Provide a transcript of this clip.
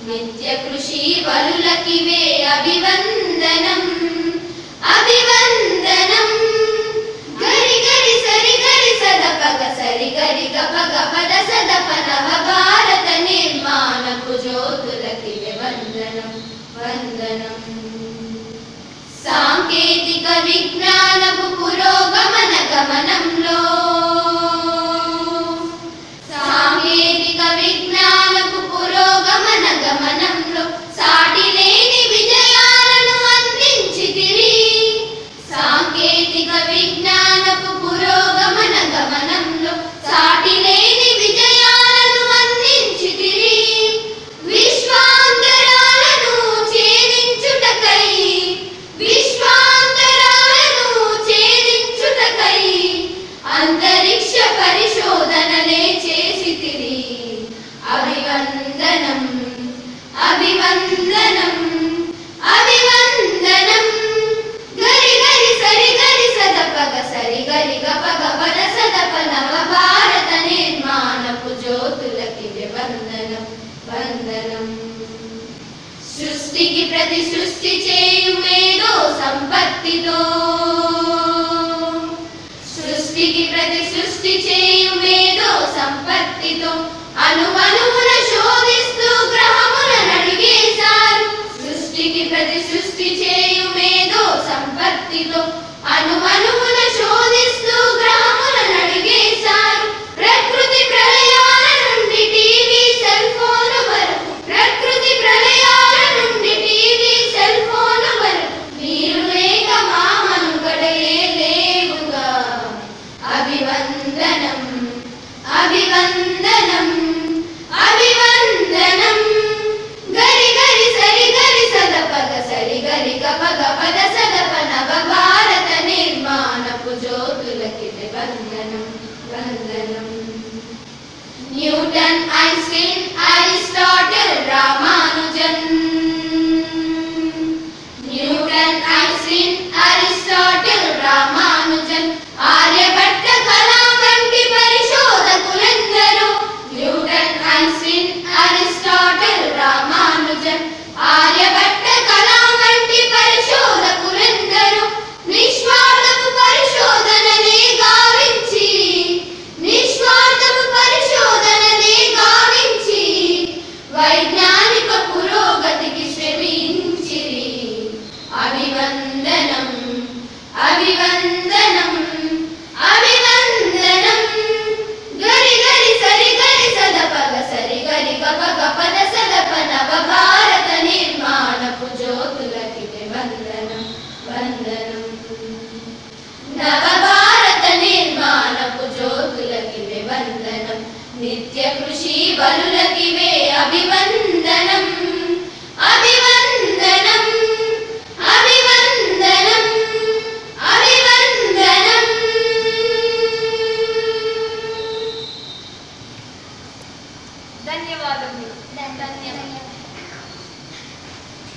నిత్య కృషి వలులకివే అభివందనం అభివందనం గరి గరి సరి గరి సద పగ సరి గరి గప గపద సద పనవ భారత నిర్మాణపు జ్యోతులకివే వందనం వందనం సాంకేతిక విజ్ఞానపు పురోగమన గమనంలో సాంకేతిక విజ్ఞానపు పురోగమన గమనంలో సాటిలేని విజయాలను అందించితిరి సాంకేతిక విజ్ఞానపు పురోగమన గమనంలో సాటిలేని విజయాలను అందించితిరి విశ్వాంతరాలను ఛేదించుటకై విశ్వాంతరాలను ఛేదించుటకై అంతరిక్ష పరిశోధనలే చేసితిరి అభివందనం అభివందనం అభివందనం గరి గరి సరి గరి సద పగ సరి గరి గప గపద సద పనవ భారత నిర్మాణపు జ్యోతులకివే వందనం వందనం సృష్టికి ప్రతి సృష్టి చేయు మేధో సంపత్తితో సృష్టికి ప్రతి సృష్టి చేయు మేధో సంపత్తితో అణువణువున శోధిస్తూ గ్రహములను అడిగేశారు సృష్టికి ప్రతి సృష్టి చేయు మేధో సంపత్తితో అణువణువున శోధిస్తూ గ్రహములను అడిగేశారు ప్రకృతి ప్రళయాల నుండి టీవీ సెల్ ఫోన్ వరకు ప్రకృతి ప్రళయాల నుండి టీవీ సెల్ ఫోన్ వరకు మీరు లేక మా మనుగడయే లేవుగా అభివందనం అభివందనం అభివందనం గరి గరి సరి గరి సద పగ సరి గరి గప గపద సద పనవ భారత నిర్మాణపు జ్యోతులకివే వందనం వందనం Newton Einstein Aristotle Ramanujan Newton Einstein Aristotle Ramanujan Aryabhata Kalam వంటి పరిశోధకులెందరూ Newton Einstein Aristotle Ramanujan Aryabhata Kalam వంటి పరిశోధకులెందరూ నిస్వార్థపు పరిశోధననే గావించి నిస్వార్థపు పరిశోధననే గావించి వైజ్ఞానిక పురోగతికి శ్రమించిరి అభివందనం అభివందనం అభివందనం గరి గరి సరి గరి సద పగ సరి గరి గప గపద సద పనవ భారత నిర్మాణపు జ్యోతులకివే వందనం వందనం నవ భారత నిర్మాణపు జ్యోతులకివే వందనం నిత్య కృషి వలులకివే అభివందనం